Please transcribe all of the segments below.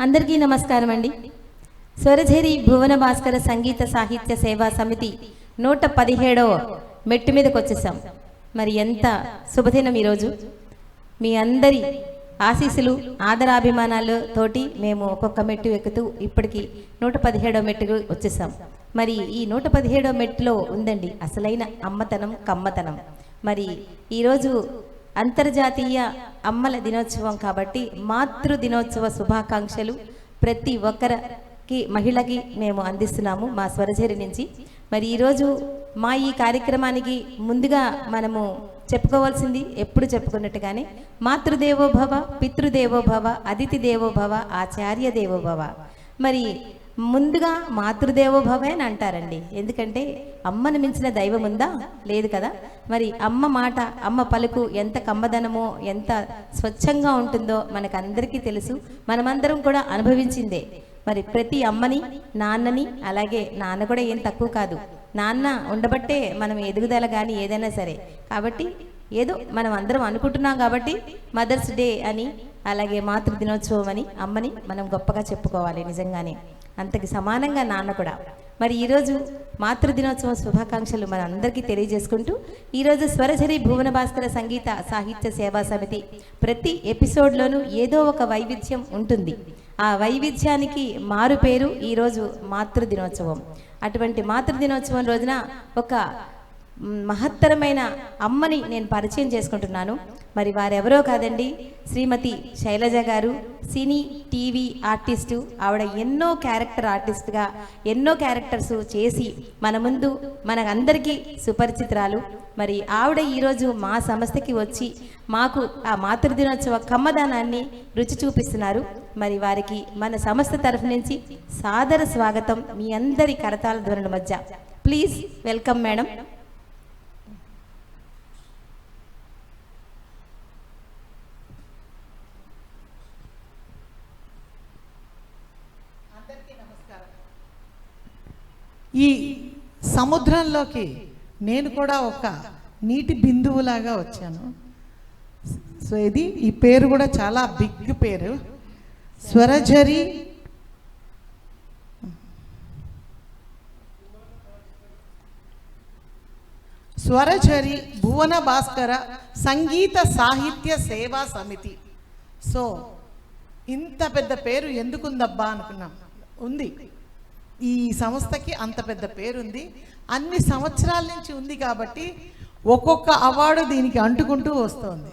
అందరికీ నమస్కారం అండి. స్వరఝరి భువన భాస్కర సంగీత సాహిత్య సేవా సమితి 117వ మెట్టు మీదకి వచ్చేసాం. మరి ఎంత శుభదినం ఈరోజు. మీ అందరి ఆశీస్సులు ఆదరాభిమానాలతోటి మేము ఒక్కొక్క మెట్టు ఎక్కుతూ ఇప్పటికి 117వ మెట్టుకు వచ్చేసాం. మరి ఈ 117వ మెట్టులో ఉందండి అసలైన అమ్మతనం, కమ్మతనం. మరి ఈరోజు అంతర్జాతీయ అమ్మల దినోత్సవం కాబట్టి మాతృ దినోత్సవ శుభాకాంక్షలు ప్రతి ఒక్కరికి మహిళకి మేము అందిస్తున్నాము మా స్వరఝరి నుంచి. మరి ఈరోజు మా ఈ కార్యక్రమానికి ముందుగా మనము చెప్పుకోవాల్సింది ఎప్పుడు చెప్పుకున్నట్టుగానే మాతృదేవోభవ, పితృదేవోభవ, అతిథి దేవోభవ, ఆచార్య దేవోభవ. మరి ముందుగా మాతృదేవోభవ అని అంటారండి. ఎందుకంటే అమ్మను మించిన దైవం ఉందా? లేదు కదా. మరి అమ్మ మాట, అమ్మ పలుకు ఎంత కమ్మదనమో, ఎంత స్వచ్ఛంగా ఉంటుందో మనకందరికీ తెలుసు. మనమందరం కూడా అనుభవించిందే. మరి ప్రతి అమ్మని, నాన్నని, అలాగే నాన్న కూడా ఏం తక్కువ కాదు. నాన్న ఉండబట్టే మనం ఎదుగుదల కానీ ఏదైనా సరే. కాబట్టి ఏదో మనం అందరం అనుకుంటున్నాం కాబట్టి మదర్స్ డే అని, అలాగే మాతృ దినోత్సవం అని అమ్మని మనం గొప్పగా చెప్పుకోవాలి. నిజంగానే అంతకి సమానంగా నాన్న కూడా. మరి ఈరోజు మాతృ దినోత్సవం శుభాకాంక్షలు మన అందరికీ తెలియజేసుకుంటూ ఈరోజు స్వరఝరి భువన భాస్కర సంగీత సాహిత్య సేవా సమితి ప్రతి ఎపిసోడ్లోనూ ఏదో ఒక వైవిధ్యం ఉంటుంది. ఆ వైవిధ్యానికి మారు పేరు ఈరోజు మాతృ దినోత్సవం. అటువంటి మాతృ దినోత్సవం రోజున ఒక మహత్తరమైన అమ్మని నేను పరిచయం చేసుకుంటున్నాను. మరి వారెవరో కాదండి, శ్రీమతి శైలజ గారు. సినీ టీవీ ఆర్టిస్టు ఆవిడ. ఎన్నో క్యారెక్టర్ ఆర్టిస్ట్గా ఎన్నో క్యారెక్టర్స్ చేసి మన ముందు మనకందరికీ సుపరిచితురాలు. మరి ఆవిడ ఈరోజు మా సంస్థకి వచ్చి మాకు ఆ మాతృ దినోత్సవ కమ్మదానాన్ని రుచి చూపిస్తున్నారు. మరి వారికి మన సంస్థ తరఫు నుంచి సాదర స్వాగతం మీ అందరి కరతాళ ధ్వనుల మధ్య. Please welcome madam. ఈ సముద్రంలోకి నేను కూడా ఒక నీటి బిందువులాగా వచ్చాను. సో ఇది ఈ పేరు కూడా చాలా బిగ్ పేరు, స్వరఝరి స్వరఝరి భువన భాస్కర సంగీత సాహిత్య సేవా సమితి. సో ఇంత పెద్ద పేరు ఎందుకుందబ్బా అనుకున్నాం. ఉంది, ఈ సంస్థకి అంత పెద్ద పేరుంది. అన్ని సంవత్సరాల నుంచి ఉంది కాబట్టి ఒక్కొక్క అవార్డు దీనికి అంటుకుంటూ వస్తుంది.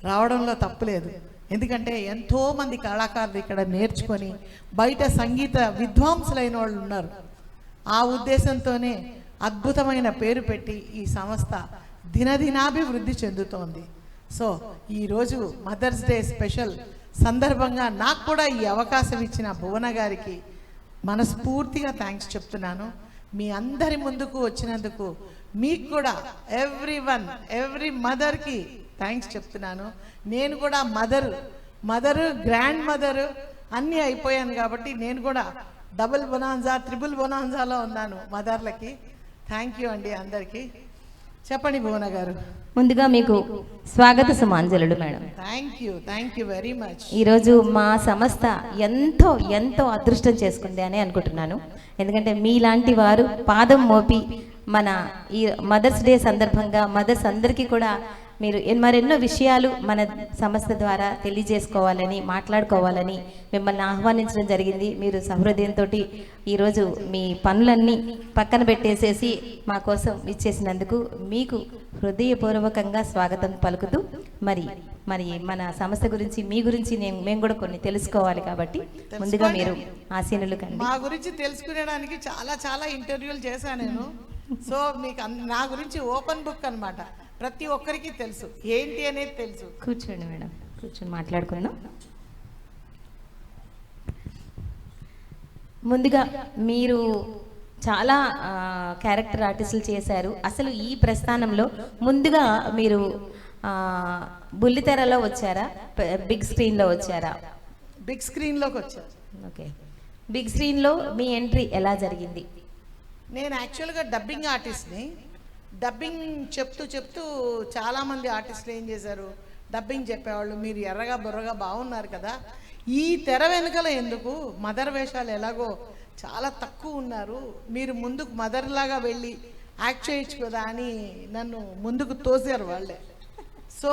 రావడంలో తప్పులేదు. ఎందుకంటే ఎంతోమంది కళాకారులు ఇక్కడ నేర్చుకొని బయట సంగీత విద్వాంసులైన వాళ్ళు ఉన్నారు. ఆ ఉద్దేశంతోనే అద్భుతమైన పేరు పెట్టి ఈ సంస్థ దినదినాభివృద్ధి చెందుతోంది. సో ఈరోజు మదర్స్ డే స్పెషల్ సందర్భంగా నాకు కూడా ఈ అవకాశం ఇచ్చిన భువన గారికి మనస్ఫూర్తిగా థ్యాంక్స్ చెప్తున్నాను. మీ అందరి ముందుకు వచ్చినందుకు మీకు కూడా ఎవ్రీ మదర్కి థ్యాంక్స్ చెప్తున్నాను. నేను కూడా మదరు గ్రాండ్ మదరు అన్నీ అయిపోయాను కాబట్టి నేను కూడా డబుల్ బొనాన్జా, ట్రిపుల్ బొనాన్జాలో ఉన్నాను మదర్లకి. థ్యాంక్ యూ అండి అందరికీ. చెప్పండి భువన గారు. ముందుగా మీకు స్వాగత సుమాంజలుడు madam. Thank you very much. ఈరోజు మా సంస్థ ఎంతో ఎంతో అదృష్టం చేసుకుంది అని అనుకుంటున్నాను. ఎందుకంటే మీలాంటి వారు పాదం మోపి మన ఈ మదర్స్ డే సందర్భంగా మదర్స్ అందరికీ కూడా మీరు మరెన్నో విషయాలు మన సంస్థ ద్వారా తెలియజేసుకోవాలని, మాట్లాడుకోవాలని మిమ్మల్ని ఆహ్వానించడం జరిగింది. మీరు సహృదయంతో ఈరోజు మీ పనులన్నీ పక్కన పెట్టేసేసి మా కోసం ఇచ్చేసినందుకు మీకు హృదయపూర్వకంగా స్వాగతం పలుకుతూ మరి మన సంస్థ గురించి, మీ గురించి మేము కూడా కొన్ని తెలుసుకోవాలి కాబట్టి ముందుగా మీరు ఆసీనులు కండి. మా గురించి తెలుసుకునేడానికి చాలా చాలా ఇంటర్వ్యూలు చేశాను నేను. సో మీకు నా గురించి ఓపెన్ బుక్ అన్నమాట. ప్రతి ఒక్కరికి తెలుసు ఏంటి అనేది తెలుసు. కూర్చోండి మేడం, కూర్చొని మాట్లాడుకుందాం. ముందుగా మీరు చాలా క్యారెక్టర్ ఆర్టిస్టులు చేశారు. అసలు ఈ ప్రస్థానంలో ముందుగా మీరు బుల్లితెరలో వచ్చారా, బిగ్ స్క్రీన్లో వచ్చారా? బిగ్ స్క్రీన్లోకి వచ్చాను. ఓకే, బిగ్ స్క్రీన్లో మీ ఎంట్రీ ఎలా జరిగింది? నేను యాక్చువల్గా డబ్బింగ్ ఆర్టిస్ట్ని. డబ్బింగ్ చెప్తూ చాలామంది ఆర్టిస్టులు ఏం చేశారు, డబ్బింగ్ చెప్పేవాళ్ళు, మీరు ఎర్రగా బుర్రగా బాగున్నారు కదా, ఈ తెర వెనుకల ఎందుకు మదర్ వేషాలు ఎలాగో చాలా తక్కువ ఉన్నారు, మీరు ముందుకు మదర్ లాగా వెళ్ళి యాక్ట్ చేయొచ్చు కదా అని నన్ను ముందుకు తోసారు వాళ్ళే. సో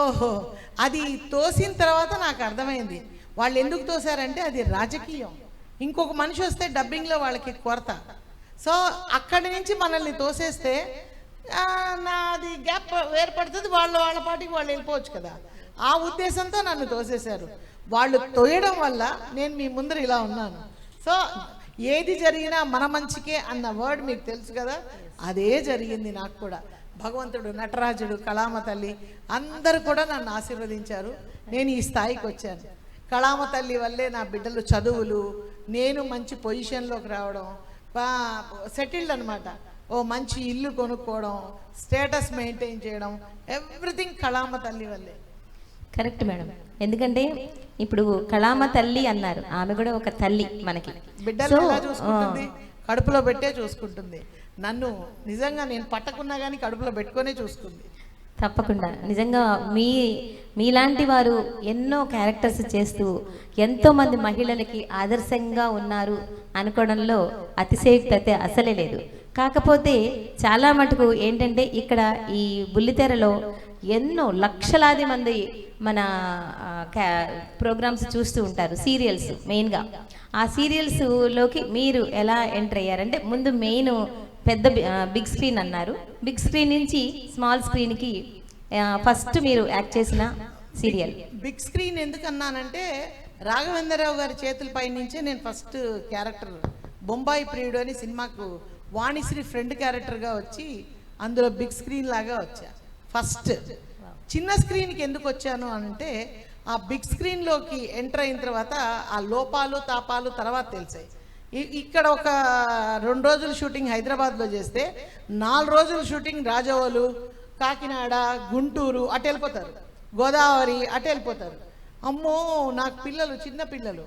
అది తోసిన తర్వాత నాకు అర్థమైంది వాళ్ళు ఎందుకు తోసారంటే అది రాజకీయం. ఇంకొక మనిషి వస్తే డబ్బింగ్లో వాళ్ళకి కొరత. సో అక్కడి నుంచి మనల్ని తోసేస్తే నాది గ్యాప్ ఏర్పడుతుంది, వాళ్ళ పాటికి వాళ్ళు వెళ్ళిపోవచ్చు కదా. ఆ ఉద్దేశంతో నన్ను తోసేశారు. వాళ్ళు తోయడం వల్ల నేను మీ ముందర ఇలా ఉన్నాను. సో ఏది జరిగినా మన మంచికే అన్న వర్డ్ మీకు తెలుసు కదా, అదే జరిగింది నాకు కూడా. భగవంతుడు, నటరాజుడు, కళామ తల్లి అందరూ కూడా నన్ను ఆశీర్వదించారు. నేను ఈ స్థాయికి వచ్చాను. కళామ తల్లి వల్లే నా బిడ్డలు చదువులు, నేను మంచి పొజిషన్లోకి రావడం, సెటిల్డ్ అనమాట. ఓ మంచి ఇల్లు కొనుక్కోవడం, స్టేటస్ మెయింటైన్ చేయడం, ఎవ్రీథింగ్ కళామ తల్లి వల్లే. Correct madam. ఎందుకంటే ఇప్పుడు కళామ తల్లి అన్నారు, ఆమె కూడా ఒక తల్లి మనకి. బిడ్డలు ఎలా చూసుకుంటుంది? కడుపులో పెట్టే చూసుకుంటుంది. నన్ను నిజంగా నేను పట్టకున్నా కానీ కడుపులో పెట్టుకొనే చూసుకుంది. తప్పకుండా. నిజంగా మీలాంటి వారు ఎన్నో క్యారెక్టర్స్ చేస్తూ ఎంతోమంది మహిళలకి ఆదర్శంగా ఉన్నారు అనుకోవడంలో అతిశయోక్తి అసలే లేదు. కాకపోతే చాలా మటుకు ఏంటంటే ఇక్కడ ఈ బుల్లితెరలో ఎన్నో లక్షలాది మంది మన ప్రోగ్రామ్స్ చూస్తూ ఉంటారు, సీరియల్స్ మెయిన్గా. ఆ సీరియల్స్లోకి మీరు ఎలా ఎంటర్ అయ్యారంటే, ముందు మెయిన్ పెద్ద బిగ్ స్క్రీన్ అన్నారు, బిగ్ స్క్రీన్ నుంచి స్మాల్ స్క్రీన్కి ఫస్ట్ మీరు యాక్ట్ చేసిన సీరియల్. బిగ్ స్క్రీన్ ఎందుకు అన్నానంటే రాఘవేంద్రరావు గారి చేతులపై నుంచే నేను ఫస్ట్ క్యారెక్టర్ బొంబాయి ప్రియుడు అని సినిమాకు వాణిశ్రీ ఫ్రెండ్ క్యారెక్టర్గా వచ్చి అందులో బిగ్ స్క్రీన్ లాగా వచ్చా. ఫస్ట్ చిన్న స్క్రీన్కి ఎందుకు వచ్చాను అంటే ఆ బిగ్ స్క్రీన్లోకి ఎంటర్ అయిన తర్వాత ఆ లోపాలు తాపాలు తర్వాత తెలిసాయి. ఇక్కడ ఒక 2 రోజులు షూటింగ్ హైదరాబాద్లో చేస్తే 4 రోజులు షూటింగ్ రాజవోలు, కాకినాడ, గుంటూరు అటు వెళ్ళిపోతారు, గోదావరి అటు వెళ్ళిపోతారు. అమ్మో నాకు పిల్లలు, చిన్న పిల్లలు,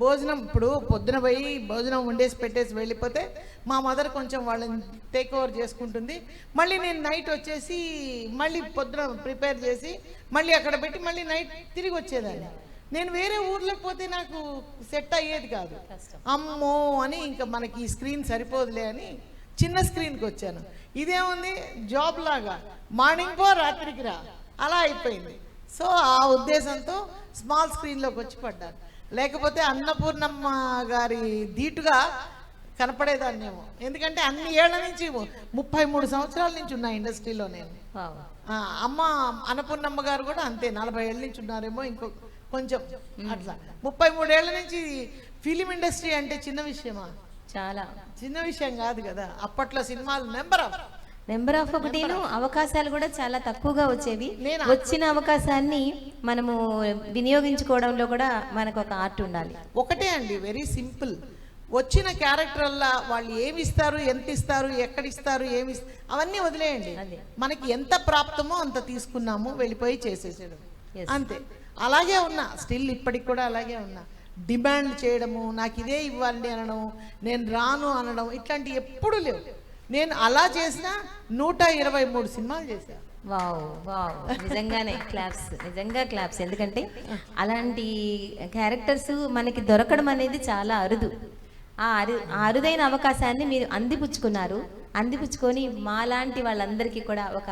భోజనం ఇప్పుడు పొద్దున పోయి భోజనం వండేసి పెట్టేసి వెళ్ళిపోతే మా మదర్ కొంచెం వాళ్ళని టేక్ ఓవర్ చేసుకుంటుంది. మళ్ళీ నేను నైట్ వచ్చేసి మళ్ళీ పొద్దున ప్రిపేర్ చేసి మళ్ళీ అక్కడ పెట్టి మళ్ళీ నైట్ తిరిగి వచ్చేదాన్ని. నేను వేరే ఊర్లోకి పోతే నాకు సెట్ అయ్యేది కాదు. అమ్మో అని ఇంకా మనకి ఈ స్క్రీన్ సరిపోదులే అని చిన్న స్క్రీన్కి వచ్చాను. ఇదేముంది జాబ్ లాగా, మార్నింగ్ పో రాత్రికి రా అలా అయిపోయింది. సో ఆ ఉద్దేశంతో స్మాల్ స్క్రీన్లోకి వచ్చి పడ్డాను. లేకపోతే అన్నపూర్ణమ్మ గారి ధీటుగా కనపడేదాన్నేమో. ఎందుకంటే అన్ని ఏళ్ల నుంచి 33 సంవత్సరాల నుంచి ఉన్న ఇండస్ట్రీలో నేను. అమ్మ అన్నపూర్ణమ్మ గారు కూడా అంతే, 40 ఏళ్ళ నుంచి ఉన్నారేమో, ఇంకో కొంచెం అట్లా. 33 ఏళ్ల నుంచి ఫిలిం ఇండస్ట్రీ అంటే చిన్న విషయమా? చాలా చిన్న విషయం కాదు కదా. అప్పట్లో సినిమాలు నెంబర్ ఆఫ్ ఒకటిను, అవకాశాలు కూడా చాలా తక్కువగా వచ్చేవి. వచ్చిన అవకాశాన్ని మనము వినియోగించుకోవడంలో కూడా మనకు ఒక ఆర్ట్ ఉండాలి. ఒకటే అండి, వెరీ సింపుల్. వచ్చిన క్యారెక్టర్లా వాళ్ళు ఏమి ఇస్తారు, ఎంత ఇస్తారు, ఎక్కడ ఇస్తారు, ఏమి అవన్నీ వదిలేయండి. మనకి ఎంత ప్రాప్తమో అంత తీసుకున్నాము, వెళ్ళిపోయి చేసేసేయడం అంతే. అలాగే ఉన్నా, స్టిల్ ఇప్పటికి కూడా అలాగే ఉన్నా. డిమాండ్ చేయడము, నాకు ఇదే ఇవ్వండి అనడం, నేను రాను అనడం, ఇట్లాంటివి ఎప్పుడూ లేవు. నేను అలా చేసిన 123 సినిమాలు చేశాను. వావ్ వావ్, నిజంగానే క్లాప్స్, నిజంగా క్లాప్స్. ఎందుకంటే అలాంటి క్యారెక్టర్స్ మనకి దొరకడం అనేది చాలా అరుదు. ఆ అరుదైన అవకాశాన్ని మీరు అందిపుచ్చుకున్నారు. అందిపుచ్చుకొని మాలాంటి వాళ్ళందరికీ కూడా ఒక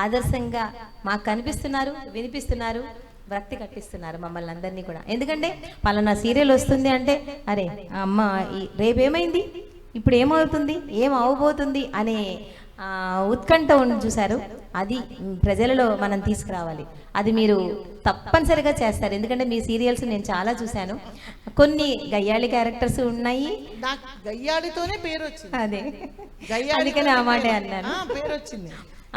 ఆదర్శంగా మాకు కనిపిస్తున్నారు, వినిపిస్తున్నారు, భక్తి కట్టిస్తున్నారు మమ్మల్ని అందరినీ కూడా. ఎందుకంటే పలానా సీరియల్ వస్తుంది అంటే అరే అమ్మ రేపేమైంది, ఇప్పుడు ఏమవుతుంది, ఏం అవ్వబోతుంది అనే ఉత్కంఠ చూశారు. అది ప్రజలలో మనం తీసుకురావాలి. అది మీరు తప్పనిసరిగా చేస్తారు. ఎందుకంటే మీ సీరియల్స్ నేను చాలా చూశాను. కొన్ని గయ్యాళి క్యారెక్టర్స్ ఉన్నాయి. నాకు గయ్యాళితోనే పేరు వచ్చింది. అదే అందుకని ఆ మాట అన్నాను, పేరు వచ్చింది.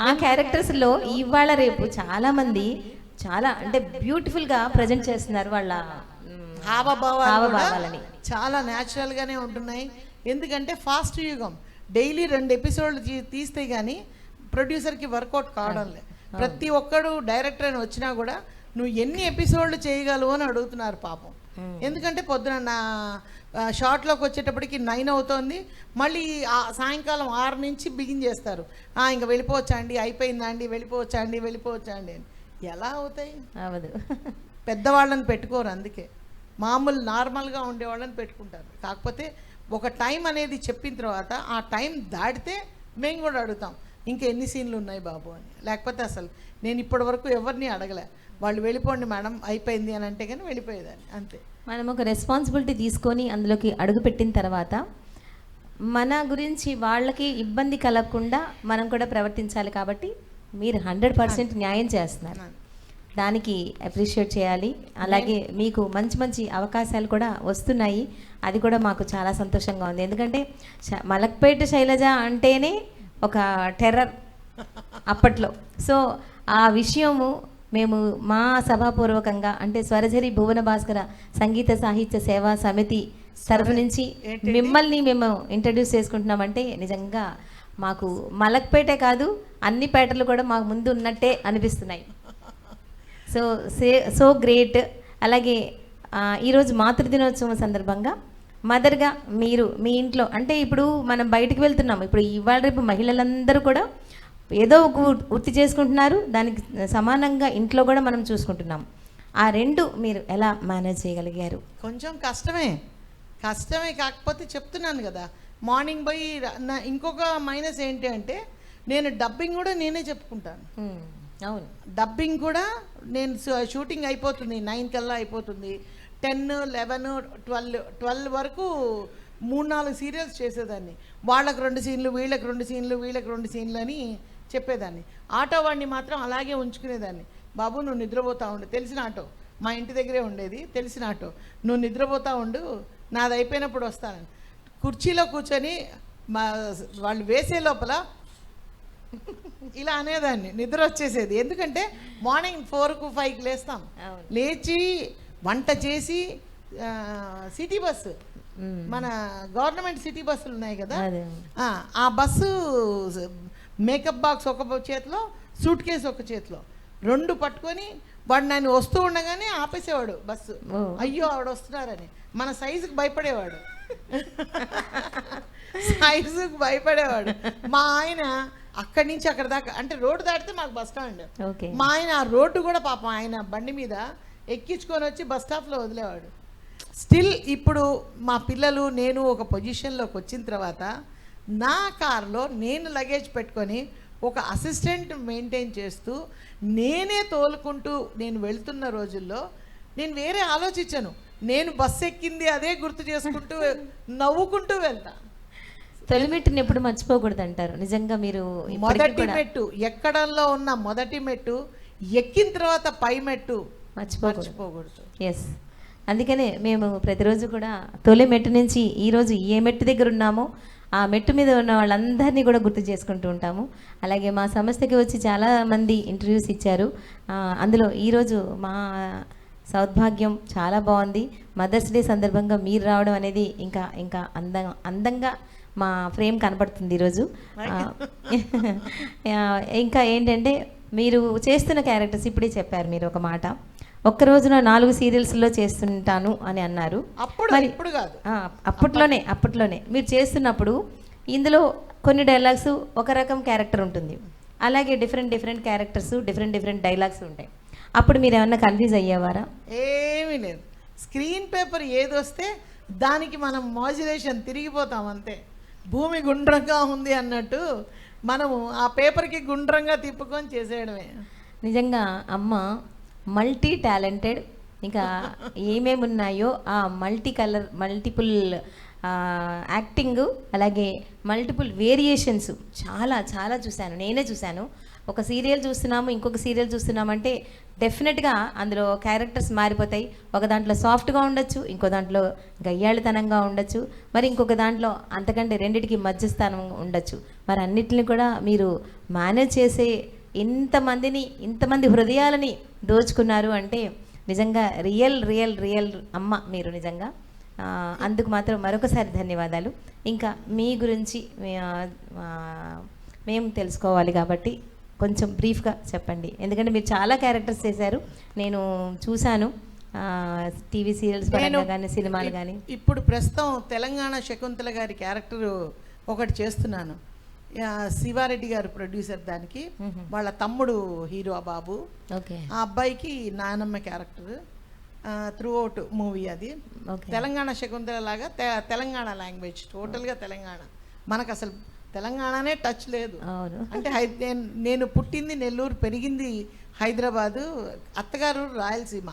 ఆ క్యారెక్టర్స్లో ఇవాళ రేపు చాలా మంది చాలా అంటే బ్యూటిఫుల్గా ప్రజెంట్ చేస్తున్నారు. వాళ్ళ హావభావాలని చాలా న్యాచురల్గానే ఉంటున్నాయి. ఎందుకంటే ఫాస్ట్ యుగం, డైలీ 2 ఎపిసోడ్లు తీస్తే కానీ ప్రొడ్యూసర్కి వర్కౌట్ కావడం లేదు. ప్రతి ఒక్కడు డైరెక్టర్ అని వచ్చినా కూడా నువ్వు ఎన్ని ఎపిసోడ్లు చేయగలవు అని అడుగుతున్నారు పాపం. ఎందుకంటే పొద్దున నా షార్ట్లోకి వచ్చేటప్పటికి 9 అవుతోంది, మళ్ళీ సాయంకాలం 6 నుంచి బిగిన్ చేస్తారు. ఇంకా వెళ్ళిపోవచ్చా అండి, అయిపోయిందా అండి, వెళ్ళిపోవచ్చా అండి అని. ఎలా అవుతాయి? అవదు. పెద్దవాళ్ళని పెట్టుకోరు. అందుకే మామూలు నార్మల్గా ఉండేవాళ్ళని పెట్టుకుంటారు. కాకపోతే ఒక టైం అనేది చెప్పిన తర్వాత ఆ టైం దాటితే మేము కూడా అడుగుతాం ఇంకా ఎన్ని సీన్లు ఉన్నాయి బాబు అని. లేకపోతే అసలు నేను ఇప్పటి వరకు ఎవరిని అడగలే, వాళ్ళు వెళ్ళిపోండి మేడం అయిపోయింది అని అంటే కానీ వెళ్ళిపోయేదాన్ని అంతే. మనం ఒక రెస్పాన్సిబిలిటీ తీసుకొని అందులోకి అడుగుపెట్టిన తర్వాత మన గురించి వాళ్ళకి ఇబ్బంది కలగకుండా మనం కూడా ప్రవర్తించాలి. కాబట్టి మీరు 100% న్యాయం చేస్తున్నారు, దానికి అప్రిషియేట్ చేయాలి. అలాగే మీకు మంచి మంచి అవకాశాలు కూడా వస్తున్నాయి, అది కూడా మాకు చాలా సంతోషంగా ఉంది. ఎందుకంటే మలక్పేట శైలజ అంటేనే ఒక టెర్రర్ అప్పట్లో. సో ఆ విషయము మేము మా సభాపూర్వకంగా అంటే స్వరఝరి భువన భాస్కర సంగీత సాహిత్య సేవా సమితి తరఫు నుంచి మిమ్మల్ని మేము ఇంట్రడ్యూస్ చేసుకుంటున్నామంటే నిజంగా మాకు మలక్పేటే కాదు అన్ని పేటలు కూడా మాకు ముందు ఉన్నట్టే అనిపిస్తున్నాయి. So great. అలాగే ఈరోజు మాతృదినోత్సవం సందర్భంగా మదర్గా మీరు మీ ఇంట్లో అంటే ఇప్పుడు మనం బయటికి వెళ్తున్నాము, ఇప్పుడు ఇవాళ రేపు మహిళలందరూ కూడా ఏదో ఒక వృత్తి చేసుకుంటున్నారు, దానికి సమానంగా ఇంట్లో కూడా మనం చూసుకుంటున్నాం. ఆ రెండు మీరు ఎలా మేనేజ్ చేయగలిగారు? కొంచెం కష్టమే కాకపోతే చెప్తున్నాను కదా, మార్నింగ్ పోయి ఇంకొక మైనస్ ఏంటి అంటే నేను డబ్బింగ్ కూడా నేనే చెప్పుకుంటాను. అవును, డబ్బింగ్ కూడా నేను షూటింగ్ అయిపోతుంది 9 కల్లా అయిపోతుంది, 10, 11, 12 వరకు 3-4 సీరియల్స్ చేసేదాన్ని. వాళ్ళకు 2 సీన్లు, వీళ్ళకి 2 సీన్లు, వీళ్ళకి 2 సీన్లు అని చెప్పేదాన్ని. ఆటో వాడిని మాత్రం అలాగే ఉంచుకునేదాన్ని. బాబు నువ్వు నిద్రపోతా ఉండు, తెలిసిన ఆటో మా ఇంటి దగ్గరే ఉండేది, తెలిసిన ఆటో, నువ్వు నిద్రపోతా ఉండు నాది అయిపోయినప్పుడు వస్తానని కుర్చీలో కూర్చొని వాళ్ళు వేసే లోపల ఇలా అనేదాన్ని, నిద్ర వచ్చేసేది. ఎందుకంటే మార్నింగ్ 4కు 5కి లేస్తాం, లేచి వంట చేసి సిటీ బస్సు మన గవర్నమెంట్ సిటీ బస్సులు ఉన్నాయి కదా, ఆ బస్సు మేకప్ బాక్స్ ఒక చేతిలో, సూట్ కేసు ఒక చేతిలో, 2 పట్టుకొని వాడు నన్ను వస్తూ ఉండగానే ఆపేసేవాడు బస్సు. అయ్యో ఆవిడ వస్తున్నారని మన సైజుకి భయపడేవాడు సైజుకి భయపడేవాడు. మా ఆయన అక్కడి నుంచి అక్కడ దాకా అంటే రోడ్డు దాటితే మాకు బస్ స్టాండ్, మా ఆయన ఆ రోడ్డు కూడా పాపం ఆయన బండి మీద ఎక్కించుకొని వచ్చి బస్ స్టాప్లో వదిలేవాడు. స్టిల్ ఇప్పుడు మా పిల్లలు నేను ఒక పొజిషన్లోకి వచ్చిన తర్వాత నా కార్లో నేను లగేజ్ పెట్టుకొని ఒక అసిస్టెంట్ మెయింటైన్ చేస్తూ నేనే తోలుకుంటూ నేను వెళ్తున్న రోజుల్లో నేను వేరే ఆలోచించను, నేను బస్సు ఎక్కింది అదే గుర్తు చేసుకుంటూ నవ్వుకుంటూ వెళ్తా. తొలి మెట్టుని ఎప్పుడు మర్చిపోకూడదు అంటారు. నిజంగా మీరు మొదటి మెట్టు ఎక్కడంలో ఉన్న మొదటి మెట్టు ఎక్కిన తర్వాత పై మెట్టు మర్చిపోకూడదు. ఎస్, అందుకనే మేము ప్రతిరోజు కూడా తొలి మెట్టు నుంచి ఈరోజు ఏ మెట్టు దగ్గర ఉన్నామో ఆ మెట్టు మీద ఉన్న వాళ్ళందరినీ కూడా గుర్తు చేసుకుంటూ ఉంటాము. అలాగే మా సంస్థకి వచ్చి చాలామంది ఇంటర్వ్యూస్ ఇచ్చారు. అందులో ఈరోజు మా సౌభాగ్యం చాలా బాగుంది. మదర్స్ డే సందర్భంగా మీరు రావడం అనేది ఇంకా అందంగా మా ఫ్రేమ్ కనపడుతుంది ఈరోజు. ఇంకా ఏంటంటే మీరు చేస్తున్న క్యారెక్టర్స్ ఇప్పుడే చెప్పారు మీరు ఒక మాట, ఒక్క రోజున 4 సీరియల్స్లో చేస్తుంటాను అని అన్నారు. మరి అప్పట్లోనే మీరు చేస్తున్నప్పుడు ఇందులో కొన్ని డైలాగ్స్ ఒక రకం క్యారెక్టర్ ఉంటుంది, అలాగే డిఫరెంట్ క్యారెక్టర్స్ డిఫరెంట్ డైలాగ్స్ ఉంటాయి. అప్పుడు మీరు ఏమన్నా కన్ఫ్యూజ్ అయ్యేవారా? ఏమీ లేదు, స్క్రీన్ పేపర్ ఏది వస్తే దానికి మనం మాడ్యులేషన్ తిరిగిపోతాం అంతే. భూమి గుండ్రంగా ఉంది అన్నట్టు మనము ఆ పేపర్కి గుండ్రంగా తిప్పుకొని చేసేయడమే. నిజంగా అమ్మ మల్టీ టాలెంటెడ్, ఇంకా ఏమేమి ఉన్నాయో ఆ మల్టిపుల్ యాక్టింగ్, అలాగే మల్టిపుల్ వేరియేషన్స్ చాలా చూశాను, నేనే చూశాను. ఒక సీరియల్ చూస్తున్నాము, ఇంకొక సీరియల్ చూస్తున్నామంటే డెఫినెట్గా అందులో క్యారెక్టర్స్ మారిపోతాయి. ఒక దాంట్లో సాఫ్ట్గా ఉండొచ్చు, ఇంకో దాంట్లో గయ్యాళితనంగా ఉండొచ్చు, మరి ఇంకొక దాంట్లో అంతకంటే రెండిటికి మధ్యస్థానం ఉండొచ్చు. మరి అన్నిటిని కూడా మీరు మేనేజ్ చేసే ఇంతమంది హృదయాలని దోచుకున్నారు అంటే నిజంగా రియల్ అమ్మ మీరు నిజంగా. అందుకు మాత్రం మరొకసారి ధన్యవాదాలు. ఇంకా మీ గురించి మేము తెలుసుకోవాలి కాబట్టి కొంచెం బ్రీఫ్గా చెప్పండి, ఎందుకంటే మీరు చాలా క్యారెక్టర్స్ చేశారు, నేను చూశాను టీవీ సీరియల్స్ పరంగా కానీ సినిమాలు కానీ. ఇప్పుడు ప్రస్తుతం తెలంగాణ శకుంతల గారి క్యారెక్టర్ ఒకటి చేస్తున్నాను, శివారెడ్డి గారు ప్రొడ్యూసర్, దానికి వాళ్ళ తమ్ముడు హీరో బాబు, ఆ అబ్బాయికి నానమ్మ క్యారెక్టర్. త్రూ అవుట్ మూవీ అది. Okay. తెలంగాణ శకుంతల లాగా తెలంగాణ లాంగ్వేజ్, టోటల్గా తెలంగాణ. మనకు అసలు తెలంగాణనే టచ్ లేదు. అవును. అంటే నేను పుట్టింది నెల్లూరు, పెరిగింది హైదరాబాదు, అత్తగారు రాయలసీమ.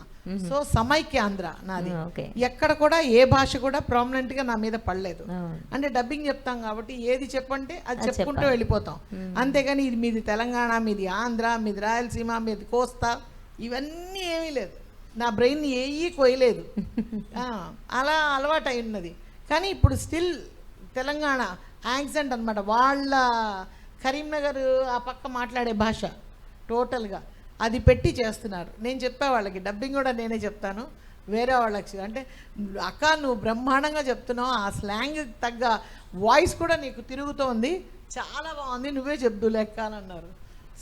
సో సమైక్య ఆంధ్ర నాది. Okay. ఎక్కడ కూడా ఏ భాష కూడా ప్రామినెంట్గా నా మీద పడలేదు. అవును. అంటే డబ్బింగ్ చెప్తాం కాబట్టి ఏది చెప్పంటే అది అది చెప్పుకుంటూ చెప్పాలి. వెళ్ళిపోతాం. అంతేగాని ఇది మీది తెలంగాణ, మీది ఆంధ్ర, మీది రాయలసీమ, మీది కోస్తా, ఇవన్నీ ఏమీ లేదు. నా బ్రెయిన్ ఏవి కొయ్యలేదు. అలా అలవాటు అయి ఉన్నది. కానీ ఇప్పుడు స్టిల్ తెలంగాణ యాక్సెంట్ అనమాట. వాళ్ళ కరీంనగర్ ఆ పక్క మాట్లాడే భాష టోటల్గా అది పెట్టి చేస్తున్నారు. నేను చెప్పే వాళ్ళకి డబ్బింగ్ కూడా నేనే చెప్తాను, వేరే వాళ్ళకి. అంటే అక్క నువ్వు బ్రహ్మాండంగా చెప్తున్నావు, ఆ స్లాంగ్ తగ్గ వాయిస్ కూడా నీకు తిరుగుతోంది, చాలా బాగుంది, నువ్వే చెప్దు లెక్క అని అన్నారు.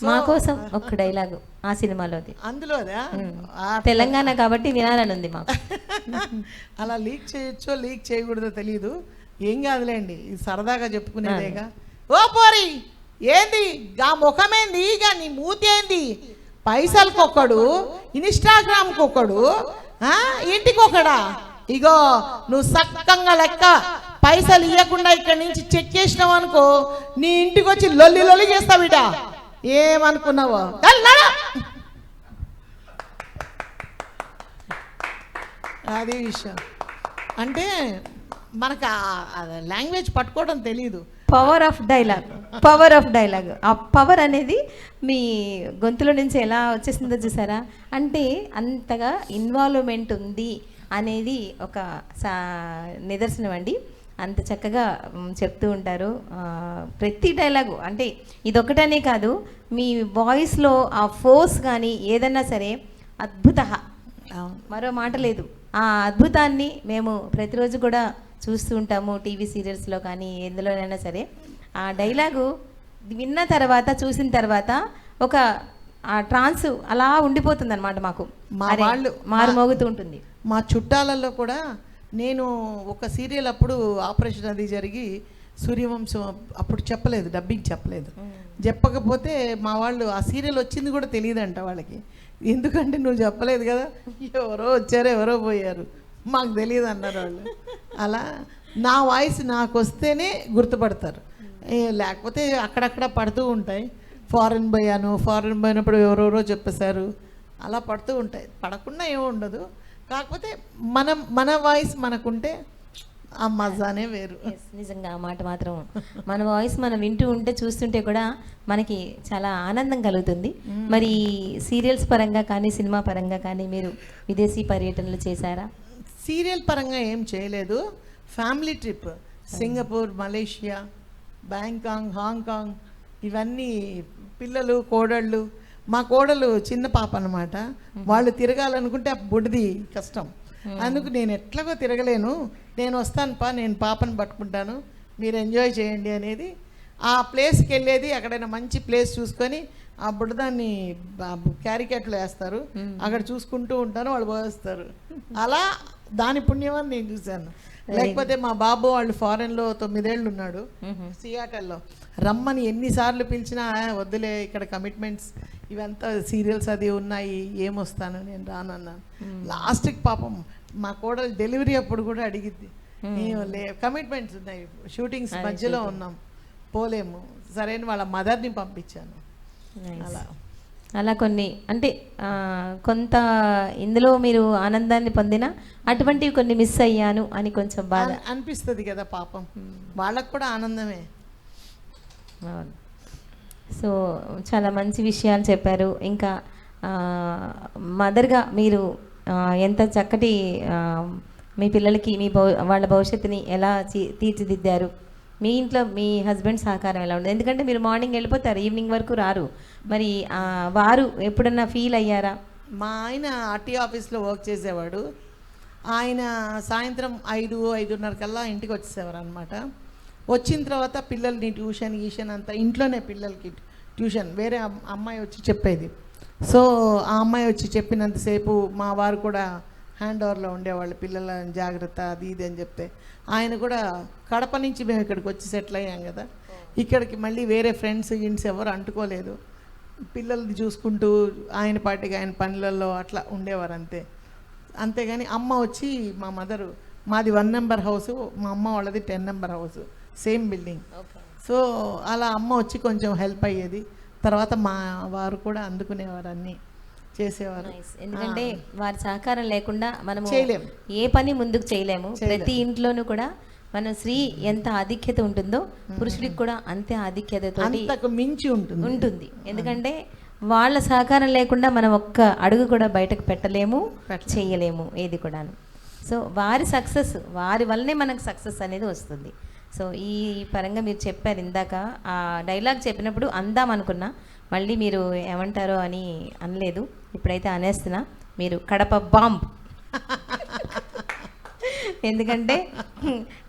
మా కోసం ఒక డైలాగు ఆ సినిమాలోది. అందులోదా తెలంగాణ కాబట్టి వినాలని ఉంది మాకు. అలా లీక్ చేయొచ్చో లీక్ చేయకూడదో తెలియదు. ఏం కాదులేండి, ఇది సరదాగా చెప్పుకునేదేగా. ఓ పోరి ఏంది గా ముఖమేంది, గా నీ మూతి ఏంది, పైసలకు ఒకడు, ఇన్స్టాగ్రామ్కి ఒకడు, ఇంటికి ఒకడా? ఇగో నువ్వు సక్కంగా లెక్క పైసలు ఇవ్వకుండా ఇక్కడి నుంచి చెక్ చేసినావు అనుకో, నీ ఇంటికి వచ్చి లొల్లి లొల్లి చేస్తావిట. ఏమనుకున్నావో అది విషయం. అంటే మనకు లాంగ్వేజ్ పట్టుకోవడం తెలీదు. Power of dialogue, power of dialogue. ఆ పవర్ అనేది మీ గొంతులో నుంచి ఎలా వచ్చేసిందో చూసారా? అంటే అంతగా ఇన్వాల్వ్మెంట్ ఉంది అనేది ఒక నిదర్శనం అండి. అంత చక్కగా చెప్తూ ఉంటారు ప్రతి డైలాగు. అంటే ఇదొక్కటనే కాదు, మీ వాయిస్లో ఆ ఫోర్స్ కానీ ఏదన్నా సరే అద్భుత, మరో మాట లేదు. ఆ అద్భుతాన్ని మేము ప్రతిరోజు కూడా చూస్తూ ఉంటాము, టీవీ సీరియల్స్లో కానీ ఎందులోనైనా సరే. ఆ డైలాగు విన్న తర్వాత, చూసిన తర్వాత ఒక ట్రాన్స్ అలా ఉండిపోతుంది అనమాట మాకు. మారుమోగుతూ ఉంటుంది. మా చుట్టాలలో కూడా నేను ఒక సీరియల్ అప్పుడు ఆపరేషన్ అది జరిగి సూర్యవంశం అప్పుడు చెప్పలేదు, డబ్బింగ్ చెప్పలేదు. చెప్పకపోతే మా వాళ్ళు ఆ సీరియల్ వచ్చింది కూడా తెలియదంట వాళ్ళకి. ఎందుకంటే నువ్వు చెప్పలేదు కదా, ఎవరో వచ్చారు ఎవరో పోయారు, మాకు తెలియదు అన్నారు వాళ్ళు. అలా నా వాయిస్ నాకు వస్తేనే గుర్తుపడతారు, లేకపోతే అక్కడక్కడ పడుతూ ఉంటాయి. ఫారెన్ పోయినప్పుడు ఎవరెవరో చెప్పేశారు, అలా పడుతూ ఉంటాయి. పడకుండా ఏమి ఉండదు, కాకపోతే మన వాయిస్ మనకుంటే ఆ మజానే వేరు. నిజంగా ఆ మాట మాత్రం, మన వాయిస్ మనం వింటూ ఉంటే చూస్తుంటే కూడా మనకి చాలా ఆనందం కలుగుతుంది. మరి సీరియల్స్ పరంగా కానీ సినిమా పరంగా కానీ మీరు విదేశీ పర్యటనలు చేశారా? సీరియల్ పరంగా ఏం చేయలేదు. Family trip Singapore, Malaysia, Bangkok, Hong Kong, ఇవన్నీ పిల్లలు, కోడళ్ళు. మా కోడలు చిన్న పాప అనమాట, వాళ్ళు తిరగాలనుకుంటే ఆ బుడిది కష్టం. అందుకు నేను ఎట్లాగో తిరగలేను, నేను వస్తాను నేను పాపను పట్టుకుంటాను, మీరు ఎంజాయ్ చేయండి అనేది. ఆ ప్లేస్కి వెళ్ళేది, ఎక్కడైనా మంచి ప్లేస్ చూసుకొని ఆ బుడదాన్ని క్యారికేట్లో వేస్తారు, అక్కడ చూసుకుంటూ ఉంటాను, వాళ్ళు పోస్తారు. అలా దాని పుణ్యమని నేను చూశాను. లేకపోతే మా బాబు వాళ్ళు ఫారెన్లో 9 ఏళ్ళు ఉన్నాడు, సియాటల్లో. రమ్మని ఎన్నిసార్లు పిలిచినా వద్దులే, ఇక్కడ కమిట్మెంట్స్ ఇవంతా సీరియల్స్ అది ఉన్నాయి, ఏమొస్తాను నేను రానన్నాను. లాస్ట్కి పాపం మా కోడలు డెలివరీ అప్పుడు కూడా అడిగిద్ది, కమిట్మెంట్స్ ఉన్నాయి, షూటింగ్స్ మధ్యలో ఉన్నాం, పోలేము, సరైన వాళ్ళ మదర్ని పంపించాను. అలా కొన్ని అంటే కొంత ఇందులో మీరు ఆనందాన్ని పొందిన అటువంటివి కొన్ని మిస్ అయ్యాను అని కొంచెం బాధ అనిపిస్తుంది కదా పాపం, వాళ్ళకు కూడా ఆనందమే. సో చాలా మంచి విషయాలు చెప్పారు. ఇంకా మదర్గా మీరు ఎంత చక్కటి మీ పిల్లలకి వాళ్ళ భవిష్యత్తుని ఎలా తీర్చిదిద్దారు, మీ ఇంట్లో మీ హస్బెండ్ సహకారం ఎలా ఉంది? ఎందుకంటే మీరు మార్నింగ్ వెళ్ళిపోతారు, ఈవినింగ్ వరకు రారు. మరి వారు ఎప్పుడన్నా ఫీల్ అయ్యారా? మా ఆయన ఆర్టీ ఆఫీస్లో వర్క్ చేసేవాడు. ఆయన సాయంత్రం 5-5:30 కల్లా ఇంటికి వచ్చేసేవారు అనమాట. వచ్చిన తర్వాత పిల్లల్ని ట్యూషన్ అంతా ఇంట్లోనే, పిల్లలకి ట్యూషన్ వేరే అమ్మాయి వచ్చి చెప్పేది. సో ఆ అమ్మాయి వచ్చి చెప్పినంతసేపు మా వారు కూడా హ్యాండ్ ఓవర్లో ఉండేవాళ్ళు, పిల్లల జాగ్రత్త అది ఇది అని చెప్తే. ఆయన కూడా కడప నుంచి మేము ఇక్కడికి వచ్చి సెటిల్ అయ్యాం కదా, ఇక్కడికి మళ్ళీ వేరే ఫ్రెండ్స్ ఎవరు అంటుకోలేదు, పిల్లల్ని చూసుకుంటూ ఆయన పాటికి ఆయన పనులలో అట్లా ఉండేవారు అంతే. అంతేగాని అమ్మ వచ్చి మా మదరు, మాది 1 నెంబర్ హౌస్, మా అమ్మ వాళ్ళది 10 number house, same building. So అలా అమ్మ వచ్చి కొంచెం హెల్ప్ అయ్యేది. తర్వాత మా వారు కూడా అందుకునేవారు, అన్నీ చేసేవారు. ఎందుకంటే వారి సహకారం లేకుండా మనము చేయలేము, ఏ పని ముందుకు చేయలేము. ప్రతి ఇంట్లోనూ కూడా మనం స్త్రీ ఎంత ఆధిక్యత ఉంటుందో పురుషుడికి కూడా అంతే ఆధిక్యతతో అంతకు మించి ఉంటుంది. ఎందుకంటే వాళ్ళ సహకారం లేకుండా మనం ఒక్క అడుగు కూడా బయటకు పెట్టలేము, చేయలేము ఏది కూడాను. సో వారి సక్సెస్, వారి వల్లనే మనకు సక్సెస్ అనేది వస్తుంది. సో ఈ పరంగా మీరు చెప్పారు ఇందాక, ఆ డైలాగ్ చెప్పినప్పుడు అందాం అనుకున్నా, మళ్ళీ మీరు ఏమంటారో అని అనలేదు, ఇప్పుడైతే అనేస్తున్నా. మీరు కడప బాంబ్. ఎందుకంటే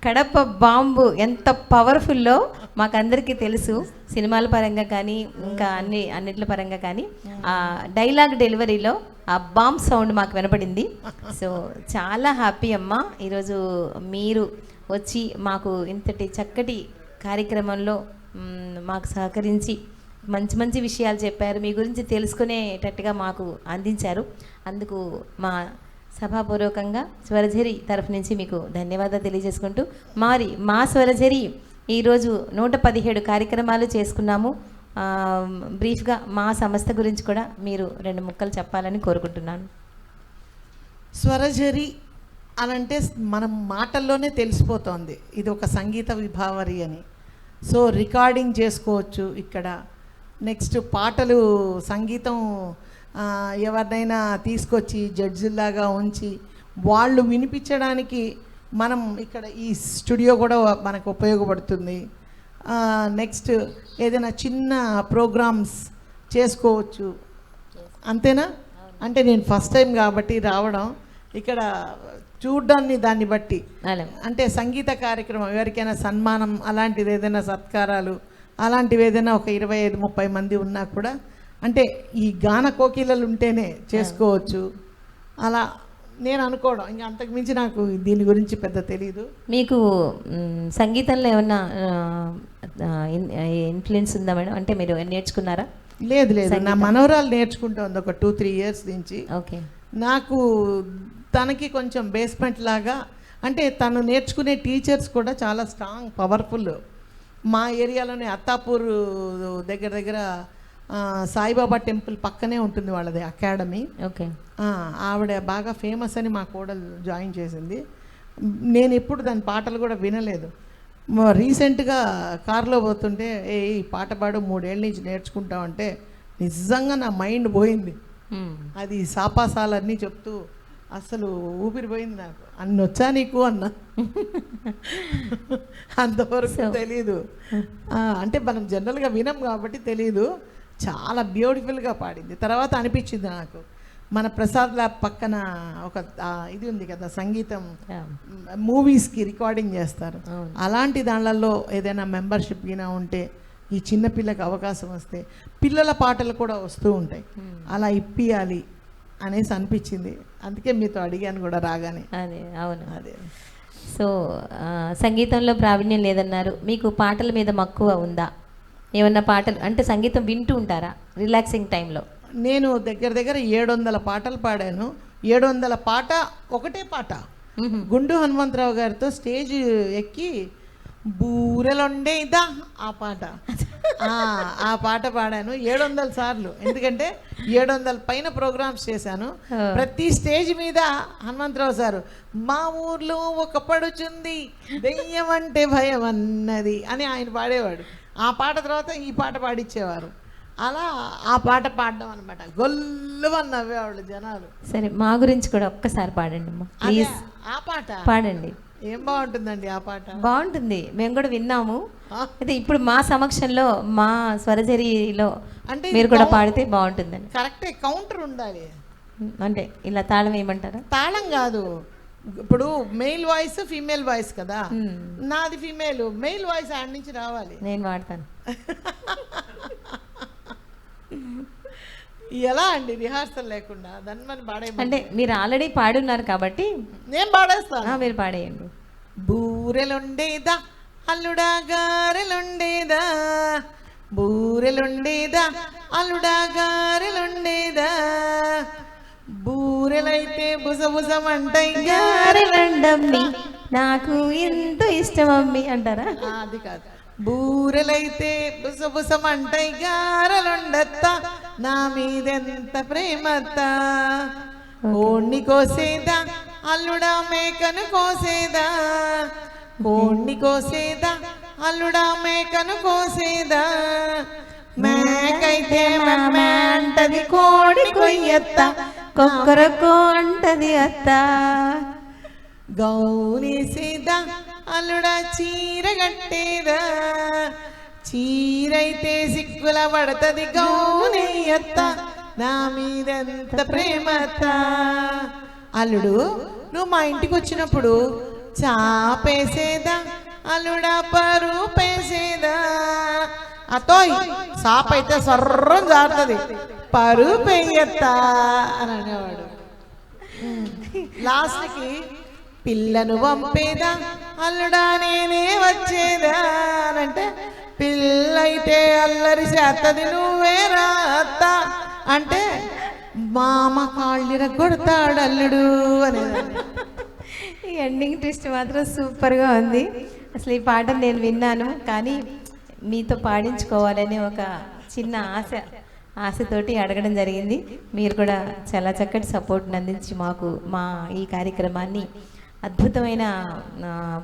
కడప బాంబు ఎంత పవర్ఫుల్లో మాకందరికీ తెలుసు. సినిమాల పరంగా కానీ ఇంకా అన్నిట్ల పరంగా కానీ ఆ డైలాగ్ డెలివరీలో ఆ బాంబ్ సౌండ్ మాకు వినపడింది. సో చాలా హ్యాపీ అమ్మ, ఈరోజు మీరు వచ్చి మాకు ఇంతటి చక్కటి కార్యక్రమంలో మాకు సహకరించి మంచి మంచి విషయాలు చెప్పారు, మీ గురించి తెలుసుకునేటట్టుగా మాకు అందించారు. అందుకు మా సభాపూర్వకంగా స్వరఝరి తరఫు నుంచి మీకు ధన్యవాదాలు తెలియజేసుకుంటూ, మరి మా స్వరఝరి ఈరోజు 117 కార్యక్రమాలు చేసుకున్నాము. బ్రీఫ్గా మా సంస్థ గురించి కూడా మీరు 2 ముక్కలు చెప్పాలని కోరుకుంటున్నాను. స్వరఝరి అనంటే మనం మాటల్లోనే తెలిసిపోతోంది ఇది ఒక సంగీత విభావరి అని. సో రికార్డింగ్ చేసుకోవచ్చు ఇక్కడ. నెక్స్ట్ పాటలు, సంగీతం ఎవరినైనా తీసుకొచ్చి జడ్జిలాగా ఉంచి వాళ్ళు వినిపించడానికి మనం ఇక్కడ ఈ స్టూడియో కూడా మనకు ఉపయోగపడుతుంది. నెక్స్ట్ ఏదైనా చిన్న ప్రోగ్రామ్స్ చేసుకోవచ్చు, అంతేనా? అంటే నేను ఫస్ట్ టైం కాబట్టి రావడం, ఇక్కడ చూడ్డాన్ని దాన్ని బట్టి అంటే సంగీత కార్యక్రమం, ఎవరికైనా సన్మానం అలాంటిది, ఏదైనా సత్కారాలు అలాంటివి ఏదైనా ఒక 25-30 మంది ఉన్నా కూడా, అంటే ఈ గాన కోకిలలు ఉంటేనే చేసుకోవచ్చు అలా నేను అనుకోవడం. ఇంకా అంతకుమించి నాకు దీని గురించి పెద్ద తెలీదు. మీకు సంగీతంలో ఏమన్నా ఇన్ఫ్లుయెన్స్ ఉందా మేడం? అంటే మీరు నేర్చుకున్నారా? లేదు, నా మనవరాలు నేర్చుకుంటుంది ఒక 2-3 ఇయర్స్ నుంచి. ఓకే. నాకు తనకి కొంచెం బేస్మెంట్ లాగా, అంటే తను నేర్చుకునే టీచర్స్ కూడా చాలా స్ట్రాంగ్, పవర్ఫుల్. మా ఏరియాలోనే అత్తాపూర్ దగ్గర సాయిబాబా టెంపుల్ పక్కనే ఉంటుంది వాళ్ళది అకాడమీ. ఓకే. ఆవిడ బాగా ఫేమస్ అని మా కోడలు జాయిన్ చేసింది. నేను ఎప్పుడు దాని పాటలు కూడా వినలేదు. రీసెంట్గా కారులో పోతుంటే ఈ పాట పాడు 3 ఏళ్ళ నుంచి నేర్చుకుంటామంటే నిజంగా నా మైండ్ పోయింది. అది సాపాసాలన్నీ చెప్తూ అసలు ఊపిరిపోయింది నాకు. అన్ని వచ్చా నీకు అన్న అంతవరకు తెలీదు. అంటే మనం జనరల్గా వినం కాబట్టి తెలీదు. చాలా బ్యూటిఫుల్గా పాడింది. తర్వాత అనిపించింది నాకు, మన ప్రసాద్ ల్యాబ్ పక్కన ఒక ఇది ఉంది కదా, సంగీతం మూవీస్కి రికార్డింగ్ చేస్తారు, అలాంటి దానిలలో ఏదైనా మెంబర్షిప్ గినా ఉంటే ఈ చిన్నపిల్లకి అవకాశం వస్తే పిల్లల పాటలు కూడా వస్తూ ఉంటాయి, అలా ఇప్పియాలి అనేసి అనిపించింది. అందుకే మీతో అడిగాను కూడా రాగానే. అదే, అవును, అదే. సో సంగీతంలో ప్రావీణ్యం లేదన్నారు, మీకు పాటల మీద మక్కువ ఉందా? ఏమన్నా పాటలు అంటే సంగీతం వింటూ ఉంటారా రిలాక్సింగ్ టైంలో? నేను దగ్గర 700 పాటలు పాడాను. 700 పాట ఒకటే పాట. గుండు హనుమంతరావు గారితో స్టేజ్ ఎక్కి బూరెలుండేదా ఆ పాట పాడాను 700 సార్లు. ఎందుకంటే 700 పైన ప్రోగ్రామ్స్ చేశాను. ప్రతి స్టేజ్ మీద హనుమంతరావు సారు మా ఊర్లో ఒక పడుచుంది దెయ్యం అంటే భయం అన్నది అని ఆయన పాడేవాడు. ఆ పాట తర్వాత ఈ పాట పాడిచ్చేవారు. అలా ఆ పాట పాడడం అనమాట. గొల్లుమని నవ్వేవాళ్ళు జనాలు. సరే, మా గురించి కూడా ఒక్కసారి పాడండి అమ్మా ప్లీజ్. ఆ పాట పాడండి. ఏం బాగుంటుందండి ఆ పాట? బాగుంటుంది, మేము కూడా విన్నాము. అయితే ఇప్పుడు మా సమక్షంలో మా స్వరజరిలో అంటే మీరు కూడా పాడితే బాగుంటుందండి. కరెక్టే, కౌంటర్ ఉండాలి. అంటే ఇలా తాళం వేయమంటారా? తాళం కాదు, ఇప్పుడు మెయిల్ వాయిస్ ఫీమేల్ వాయిస్ కదా, నాది ఫీమేల్, మెయిల్ వాయిస్ ఆడ నుంచి రావాలి. నేను వాడతాను. ఎలా అండి రిహార్సల్ లేకుండా దాన్ని పాడే? అంటే మీరు ఆల్రెడీ పాడున్నారు కాబట్టి నేను పాడేస్తాను. మీరు పాడేయండి. బూరెలుండేదా అల్లుడా గారెలుండేదా, బూరెలుండేదా అల్లుడా గారెలుండేదా, బూరెలైతే బుసబుసమంటాయి గారెలండమ్మి నాకు ఎంతో ఇష్టం అమ్మి అంటారా? అది కాదు. బూరెలైతే బుసబుసమంటాయి గారెలుండత్త నా మీదెంత ప్రేమత్త. కోణ్ణి కోసేదా అల్లుడా మేకను కోసేదా, కోణ్ణి కోసేదా అల్లుడా మేకను కోసేదా. మేకైతే మెమ్మే అంటది కోడి కొయ్యత్త, కొక్కరకో అంటది అత్త. గౌనేసేదా అల్లుడా చీర కట్టేదా, చీరైతే సిక్కుల పడతది గౌనేయత్త నా మీదెంత ప్రేమత్త. అల్లుడు నువ్వు మా ఇంటికి వచ్చినప్పుడు చాపేసేదా అల్లుడా పరుపేసేదా. అతోయ్ సాపైతే సర్రం జారుతుంది పరుపెయ్యత్తా అని అనేవాడు. లాస్ట్కి పిల్లను పంపేదా అల్లుడా నేనే వచ్చేదా అంటే, పిల్లైతే అల్లరి చేస్తది నువ్వే రాత్త అంటే మామ కాళ్ళిర కొడతాడు అల్లుడు అనేది. ఈ ఎండింగ్ ట్విస్ట్ మాత్రం సూపర్గా ఉంది. అసలు ఈ పాట నేను విన్నాను, కానీ మీతో పాడించుకోవాలని ఒక చిన్న ఆశతోటి అడగడం జరిగింది. మీరు కూడా చాలా చక్కటి సపోర్ట్ని అందించి మాకు మా ఈ కార్యక్రమాన్ని అద్భుతమైన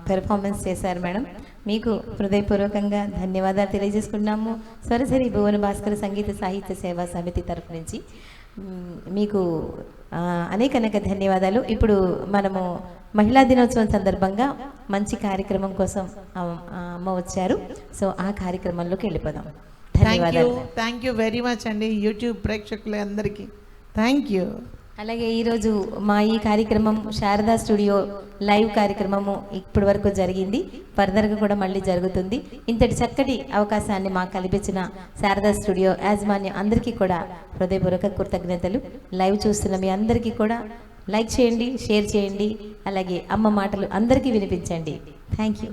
పెర్ఫార్మెన్స్ చేశారు మేడం. మీకు హృదయపూర్వకంగా ధన్యవాదాలు తెలియజేసుకున్నాము. స్వరసరి భువన భాస్కర సంగీత సాహిత్య సేవా సమితి తరఫు నుంచి మీకు అనేక ధన్యవాదాలు. ఇప్పుడు మనము మహిళా దినోత్సవం సందర్భంగా మంచి కార్యక్రమం కోసం అమ్మ వచ్చారు. సో ఆ కార్యక్రమంలోకి వెళ్ళిపోదాం. ధన్యవాదాలు. థ్యాంక్ యూ వెరీ మచ్ అండి యూట్యూబ్ ప్రేక్షకులు అందరికీ థ్యాంక్ యూ. అలాగే ఈరోజు మా ఈ కార్యక్రమం శారదా స్టూడియో లైవ్ కార్యక్రమము ఇప్పటి వరకు జరిగింది, ఫర్దర్గా కూడా మళ్ళీ జరుగుతుంది. ఇంతటి చక్కటి అవకాశాన్ని మాకు కల్పించిన శారదా స్టూడియో యాజమాన్యం అందరికీ కూడా హృదయపూర్వక కృతజ్ఞతలు. లైవ్ చూస్తున్న మీ అందరికీ కూడా లైక్ చేయండి, షేర్ చేయండి, అలాగే అమ్మ మాటలు అందరికీ వినిపించండి. Thank you.